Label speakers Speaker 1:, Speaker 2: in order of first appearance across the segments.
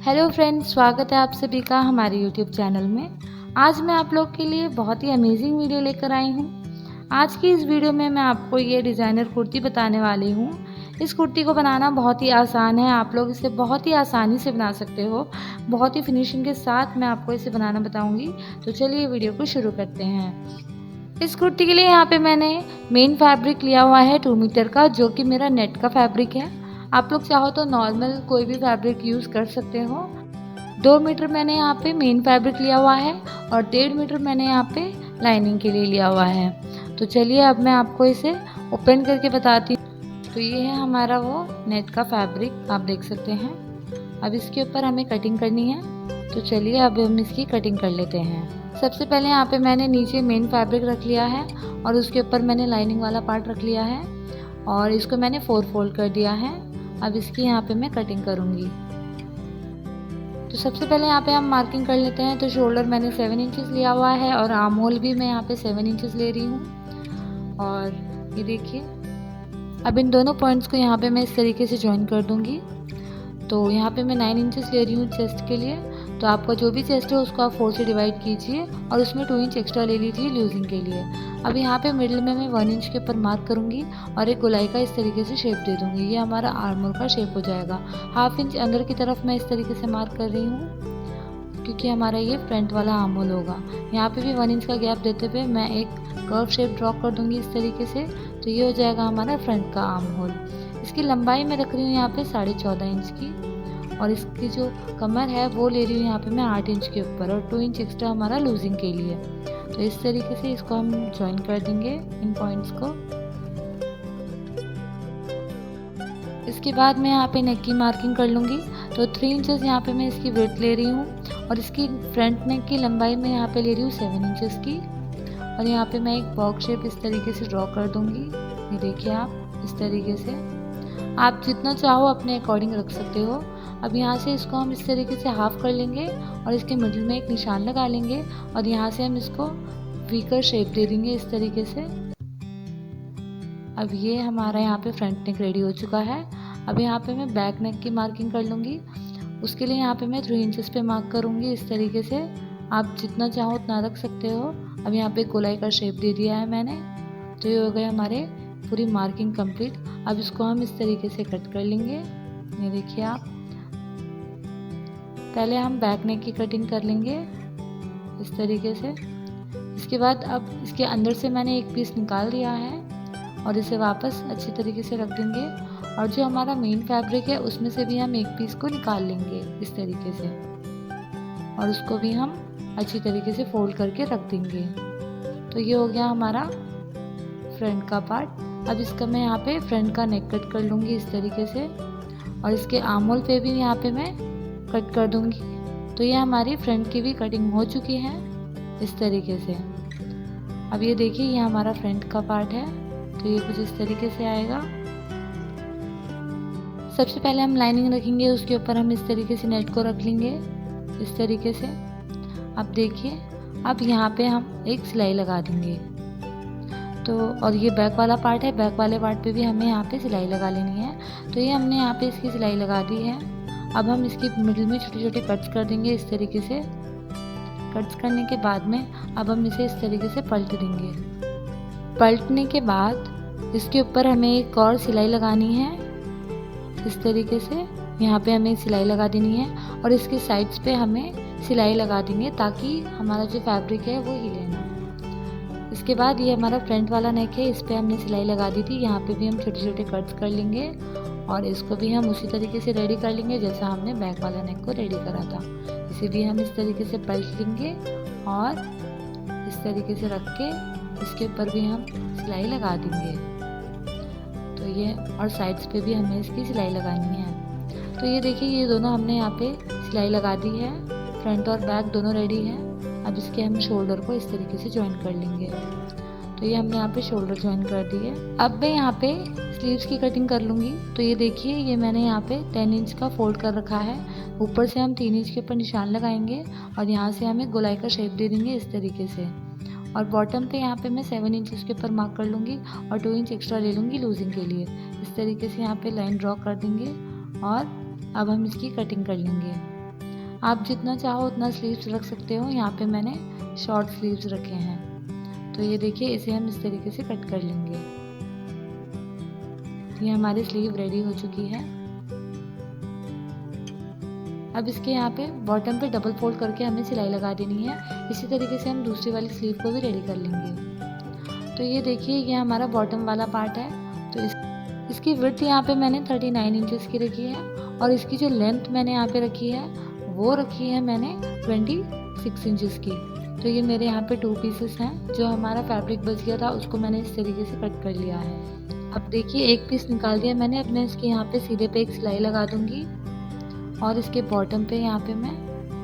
Speaker 1: Hello friends, स्वागत है आप सभी का हमारे यूट्यूब चैनल में। आज मैं आप लोग के लिए बहुत ही अमेजिंग वीडियो लेकर आई हूँ। आज की इस वीडियो में मैं आपको ये डिज़ाइनर कुर्ती बताने वाली हूँ। इस कुर्ती को बनाना बहुत ही आसान है, आप लोग इसे बहुत ही आसानी से बना सकते हो। बहुत ही फिनिशिंग के साथ मैं आपको इसे बनाना बताऊँगी। तो चलिए वीडियो को शुरू करते हैं। इस कुर्ती के लिए यहाँ पे मैंने मेन फैब्रिक लिया हुआ है 2 मीटर का, जो कि मेरा नेट का फैब्रिक है। आप लोग चाहो तो नॉर्मल कोई भी फैब्रिक यूज़ कर सकते हो। 2 मीटर मैंने यहाँ पे मेन फैब्रिक लिया हुआ है और 1.5 मीटर मैंने यहाँ पे लाइनिंग के लिए लिया हुआ है। तो चलिए अब मैं आपको इसे ओपन करके बताती हूँ। तो ये है हमारा वो नेट का फैब्रिक, आप देख सकते हैं। अब इसके ऊपर हमें कटिंग करनी है, तो चलिए अब हम इसकी कटिंग कर लेते हैं। सबसे पहले यहाँ पे मैंने नीचे मेन फैब्रिक रख लिया है और उसके ऊपर मैंने लाइनिंग वाला पार्ट रख लिया है और इसको मैंने 4 फोल्ड कर दिया है। अब इसकी यहाँ पे मैं कटिंग करूँगी। तो सबसे पहले यहाँ पे हम मार्किंग कर लेते हैं। तो शोल्डर मैंने 7 इंचेस लिया हुआ है और आर्म होल भी मैं यहाँ पे 7 इंचेस ले रही हूँ। और ये देखिए, अब इन दोनों पॉइंट्स को यहाँ पे मैं इस तरीके से ज्वाइन कर दूँगी। तो यहाँ पे मैं 9 इंचेस ले रही हूँ चेस्ट के लिए। तो आपका जो भी चेस्ट है उसको आप 4 से डिवाइड कीजिए और उसमें 2 इंच एक्स्ट्रा ले लीजिए लूजिंग के लिए। अब यहाँ पे मिडिल में मैं 1 इंच के ऊपर मार्क करूँगी और एक गोलाई का इस तरीके से शेप दे दूँगी। ये हमारा आर्म होल का शेप हो जाएगा। 1/2 इंच अंदर की तरफ मैं इस तरीके से मार्क कर रही हूँ, क्योंकि हमारा ये फ्रंट वाला आर्म होल होगा। यहाँ पे भी 1 इंच का गैप देते हुए मैं एक कर्व शेप ड्रॉ कर दूँगी इस तरीके से। तो ये हो जाएगा हमारा फ्रंट का आर्म होल। इसकी लंबाई मैं रख रही हूँ यहाँ पे 14.5 इंच की और इसकी जो कमर है वो ले रही हूँ यहाँ पे मैं 8 इंच के ऊपर और 2 इंच एक्स्ट्रा हमारा लूजिंग के लिए। तो इस तरीके से इसको हम ज्वाइन कर देंगे इन पॉइंट्स को। इसके बाद मैं यहाँ पे नेक की मार्किंग कर लूँगी। तो 3 इंचेस यहाँ पे मैं इसकी विड्थ ले रही हूँ और इसकी फ्रंट नेक की लंबाई मैं यहाँ पे ले रही हूँ 7 इंचेस की। और यहाँ पे मैं एक बॉक्स शेप इस तरीके से ड्रॉ कर दूँगी। ये देखिए आप इस तरीके से, आप जितना चाहो अपने अकॉर्डिंग रख सकते हो। अब यहाँ से इसको हम इस तरीके से हाफ कर लेंगे और इसके मिडिल में एक निशान लगा लेंगे और यहाँ से हम इसको वीकर शेप दे देंगे इस तरीके से। अब ये हमारा यहाँ पे फ्रंट नेक रेडी हो चुका है। अब यहाँ पे मैं बैक नेक की मार्किंग कर लूँगी। उसके लिए यहाँ पे मैं 3 इंचेस पे मार्क करूँगी इस तरीके से। आप जितना चाहो उतना रख सकते हो। अब यहाँ पे गोलाई का शेप दे दिया है मैंने। तो ये हो गए हमारे पूरी मार्किंग कंप्लीट। अब इसको हम इस तरीके से कट कर लेंगे। ये देखिए आप, पहले हम बैक नेक की कटिंग कर लेंगे इस तरीके से। इसके बाद अब इसके अंदर से मैंने एक पीस निकाल दिया है और इसे वापस अच्छी तरीके से रख देंगे। और जो हमारा मेन फैब्रिक है उसमें से भी हम एक पीस को निकाल लेंगे इस तरीके से और उसको भी हम अच्छी तरीके से फोल्ड करके रख देंगे। तो ये हो गया हमारा फ्रंट का पार्ट। अब इसका मैं यहाँ पे फ्रंट का नेक कट कर लूँगी इस तरीके से और इसके आर्म होल पे भी यहाँ पे मैं कट कर दूँगी। तो ये हमारी फ्रंट की भी कटिंग हो चुकी है इस तरीके से। अब ये देखिए, ये हमारा फ्रंट का पार्ट है। तो ये कुछ इस तरीके से आएगा। सबसे पहले हम लाइनिंग रखेंगे, उसके ऊपर हम इस तरीके से नेट को रख लेंगे इस तरीके से। अब देखिए, अब यहाँ पे हम एक सिलाई लगा देंगे। तो और ये बैक वाला पार्ट है, बैक वाले पार्ट पे भी हमें यहाँ पे सिलाई लगा लेनी है। तो ये हमने यहाँ पे इसकी सिलाई लगा दी है। अब हम इसके मिडिल में छोटे छोटे कट्स कर देंगे इस तरीके से। कट्स करने के बाद में अब हम इसे इस तरीके से पलट देंगे। पलटने के बाद इसके ऊपर हमें एक और सिलाई लगानी है इस तरीके से। यहाँ पे हमें सिलाई लगा देनी है और इसके साइड्स पे हमें सिलाई लगा देंगे ताकि हमारा जो फैब्रिक है वो हिले ना। इसके बाद ये हमारा फ्रंट वाला नेक है, इस पे हमने सिलाई लगा दी थी। यहाँ पे भी हम छोटे छोटे कट्स कर लेंगे और इसको भी हम उसी तरीके से रेडी कर लेंगे जैसा हमने बैक वाला नेक को रेडी करा था। इसे भी हम इस तरीके से पलट लेंगे और इस तरीके से रख के इसके ऊपर भी हम सिलाई लगा देंगे। तो ये और साइड्स पे भी हमें इसकी सिलाई लगानी है। तो ये देखिए, ये दोनों हमने यहाँ पे सिलाई लगा दी है। फ्रंट और बैक दोनों रेडी है। अब इसके हम शोल्डर को इस तरीके से ज्वाइन कर लेंगे। तो ये हमने यहाँ पे शोल्डर ज्वाइन कर दी है। अब मैं यहाँ पे स्लीव्स की कटिंग कर लूँगी। तो ये देखिए, ये मैंने यहाँ पे 10 इंच का फोल्ड कर रखा है। ऊपर से हम 3 इंच के ऊपर निशान लगाएंगे और यहाँ से हमें गोलाई का शेप दे देंगे इस तरीके से। और बॉटम पे यहाँ पे मैं 7 इंच के ऊपर मार्क कर लूँगी और 2 इंच एक्स्ट्रा ले लूँगी लूजिंग के लिए। इस तरीके से यहाँ पे लाइन ड्रॉ कर देंगे और अब हम इसकी कटिंग कर लेंगे। आप जितना चाहो उतना स्लीव्स रख सकते हो। यहाँ पे मैंने शॉर्ट स्लीव्स रखे हैं। तो ये देखिए, इसे हम इस तरीके से कट कर लेंगे। ये हमारी स्लीव रेडी हो चुकी है। अब इसके यहाँ पे बॉटम पे डबल फोल्ड करके हमें सिलाई लगा देनी है। इसी तरीके से हम दूसरी वाली स्लीव को भी रेडी कर लेंगे। तो ये देखिए, ये हमारा बॉटम वाला पार्ट है। तो इसकी विड्थ यहाँ पे मैंने 39 इंचेस की रखी है और इसकी जो लेंथ मैंने यहाँ पे रखी है वो रखी है मैंने 26 इंचेस की। तो ये मेरे यहाँ पे 2 पीसेस हैं। जो हमारा फैब्रिक बच गया था उसको मैंने इस तरीके से कट कर लिया है। अब देखिए, एक पीस निकाल दिया मैंने। अब मैं इसके यहाँ पे सीधे पे एक सिलाई लगा दूंगी और इसके बॉटम पे यहाँ पे मैं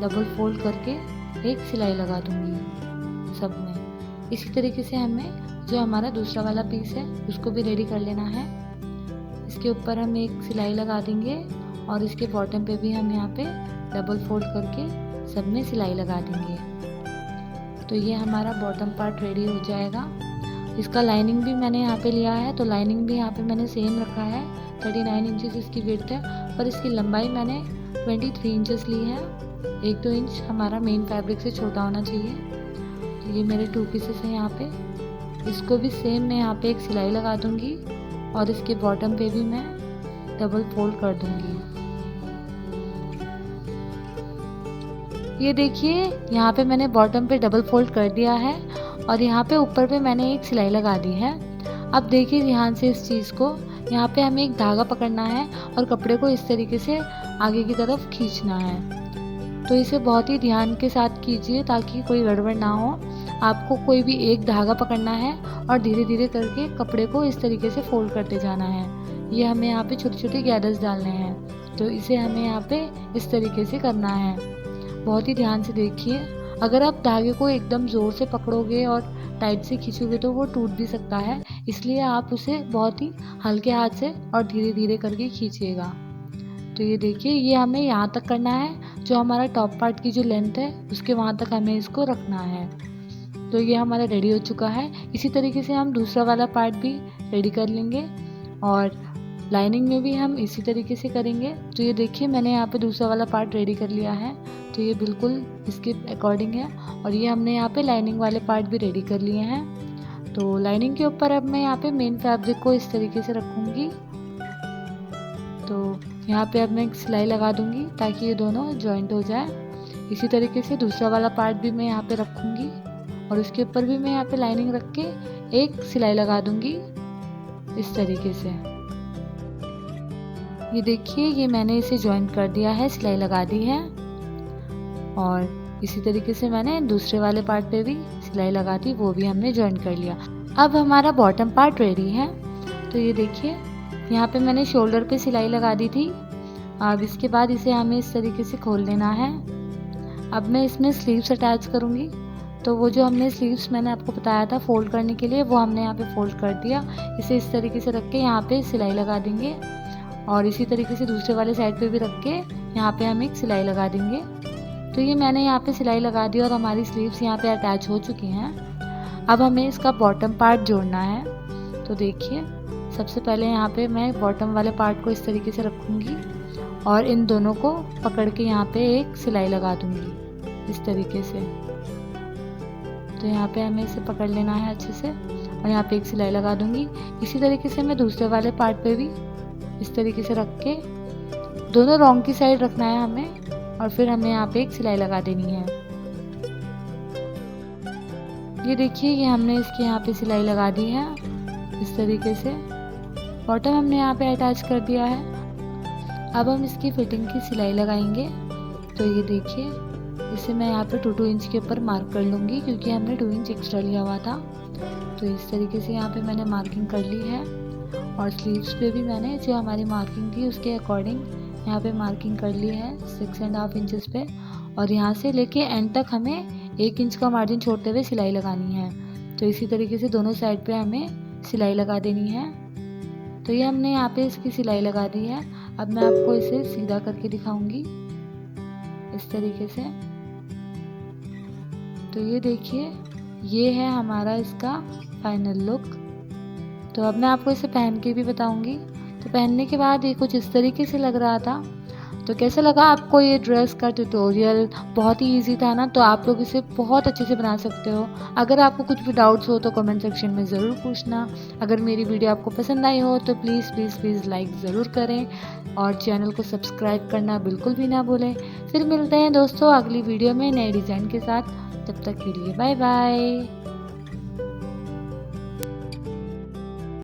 Speaker 1: डबल फोल्ड करके एक सिलाई लगा दूंगी सब में। इसी तरीके से हमें जो हमारा दूसरा वाला पीस है उसको भी रेडी कर लेना है। इसके ऊपर हम एक सिलाई लगा देंगे और इसके बॉटम पे भी हम यहाँ पे डबल फोल्ड करके सब में सिलाई लगा देंगे। तो ये हमारा बॉटम पार्ट रेडी हो जाएगा। इसका लाइनिंग भी मैंने यहाँ पे लिया है। तो लाइनिंग भी यहाँ पे मैंने सेम रखा है। 39 इंचेस इसकी विड्थ है, पर इसकी लंबाई मैंने 23 इंचेस ली है। 1-2 इंच हमारा मेन फैब्रिक से छोटा होना चाहिए। तो ये मेरे 2 पीसेस हैं यहाँ पे। इसको भी सेम मैं यहाँ पे एक सिलाई लगा दूंगी और इसके बॉटम पे भी मैं डबल फोल्ड कर दूंगी। ये देखिए, यहाँ पे मैंने बॉटम पे डबल फोल्ड कर दिया है और यहाँ पे ऊपर पे मैंने एक सिलाई लगा दी है। अब देखिए ध्यान से इस चीज़ को, यहाँ पे हमें एक धागा पकड़ना है और कपड़े को इस तरीके से आगे की तरफ खींचना है। तो इसे बहुत ही ध्यान के साथ कीजिए ताकि कोई गड़बड़ ना हो। आपको कोई भी एक धागा पकड़ना है और धीरे धीरे करके कपड़े को इस तरीके से फोल्ड करते जाना है। ये हमें यहाँ पे छोटे छोटे गैदर्स डालने हैं। तो इसे हमें यहाँ पे इस तरीके से करना है। बहुत ही ध्यान से देखिए। अगर आप धागे को एकदम ज़ोर से पकड़ोगे और टाइट से खींचोगे तो वो टूट भी सकता है, इसलिए आप उसे बहुत ही हल्के हाथ से और धीरे धीरे करके खींचिएगा। तो ये देखिए, ये हमें यहाँ तक करना है। जो हमारा टॉप पार्ट की जो लेंथ है उसके वहाँ तक हमें इसको रखना है। तो ये हमारा रेडी हो चुका है। इसी तरीके से हम दूसरा वाला पार्ट भी रेडी कर लेंगे और लाइनिंग में भी हम इसी तरीके से करेंगे। तो ये देखिए, मैंने यहाँ पे दूसरा वाला पार्ट रेडी कर लिया है। तो ये बिल्कुल इसके अकॉर्डिंग है और ये हमने यहाँ पे लाइनिंग वाले पार्ट भी रेडी कर लिए हैं। तो लाइनिंग के ऊपर अब मैं यहाँ पे मेन फैब्रिक को इस तरीके से रखूँगी। तो यहाँ पे अब मैं एक सिलाई लगा दूँगी ताकि ये दोनों जॉइंट हो जाए। इसी तरीके से दूसरा वाला पार्ट भी मैं यहाँ पे रखूँगी और उसके ऊपर भी मैं यहाँ पे लाइनिंग रख के एक सिलाई लगा दूँगी इस तरीके से। ये देखिए, ये मैंने इसे जॉइंट कर दिया है, सिलाई लगा दी है और इसी तरीके से मैंने दूसरे वाले पार्ट पे भी सिलाई लगा दी, वो भी हमने जॉइंट कर लिया। अब हमारा बॉटम पार्ट रेडी है। तो ये देखिए, यहाँ पे मैंने शोल्डर पे सिलाई लगा दी थी। अब इसके बाद इसे हमें इस तरीके से खोल देना है। अब मैं इसमें स्लीव्स अटैच करूँगी। तो वो जो हमने स्लीव्स मैंने आपको बताया था फोल्ड करने के लिए, वो हमने यहाँ पे फोल्ड कर दिया। इसे इस तरीके से रख के यहाँ पे सिलाई लगा देंगे और इसी तरीके से दूसरे वाले साइड पे भी रख के यहाँ पे हम एक सिलाई लगा देंगे। तो ये मैंने यहाँ पे सिलाई लगा दी और हमारी स्लीव्स यहाँ पे अटैच हो चुकी हैं। अब हमें इसका बॉटम पार्ट जोड़ना है। तो देखिए, सबसे पहले यहाँ पे मैं बॉटम वाले पार्ट को इस तरीके से रखूँगी और इन दोनों को पकड़ के यहाँ पे एक सिलाई लगा दूँगी इस तरीके से। तो यहाँ पे हमें इसे पकड़ लेना है अच्छे से और यहाँ पे एक सिलाई लगा दूँगी। इसी तरीके से मैं दूसरे वाले पार्ट पे भी इस तरीके से रख के दोनों रॉन्ग की साइड रखना है हमें और फिर हमें यहाँ पे एक सिलाई लगा देनी है। ये देखिए, ये हमने इसके यहाँ पे सिलाई लगा दी है इस तरीके से। बॉटम हमने यहाँ पे अटैच कर दिया है। अब हम इसकी फिटिंग की सिलाई लगाएंगे। तो ये देखिए, इसे मैं यहाँ पे 2-2 इंच के ऊपर मार्क कर लूँगी क्योंकि हमने 2 इंच एक्स्ट्रा लिया हुआ था। तो इस तरीके से यहाँ पे मैंने मार्किंग कर ली है और स्लीव्स पे भी मैंने जो हमारी मार्किंग थी उसके अकॉर्डिंग यहाँ पे मार्किंग कर ली है 6.5 इंचेस पे। और यहाँ से लेके एंड तक हमें 1 इंच का मार्जिन छोड़ते हुए सिलाई लगानी है। तो इसी तरीके से दोनों साइड पे हमें सिलाई लगा देनी है। तो ये हमने यहाँ पे इसकी सिलाई लगा दी है। अब मैं आपको इसे सीधा करके दिखाऊंगी इस तरीके से। तो ये देखिए, ये है हमारा इसका फाइनल लुक। तो अब मैं आपको इसे पहन के भी बताऊंगी। तो पहनने के बाद ये कुछ इस तरीके से लग रहा था। तो कैसा लगा आपको ये ड्रेस का ट्यूटोरियल? बहुत ही ईजी था ना, तो आप लोग इसे बहुत अच्छे से बना सकते हो। अगर आपको कुछ भी डाउट्स हो तो कमेंट सेक्शन में ज़रूर पूछना। अगर मेरी वीडियो आपको पसंद आई हो तो प्लीज़ प्लीज़ प्लीज़ लाइक ज़रूर करें और चैनल को सब्सक्राइब करना बिल्कुल भी ना भूलें। फिर मिलते हैं दोस्तों अगली वीडियो में नए डिज़ाइन के साथ। तब तक के लिए बाय बाय।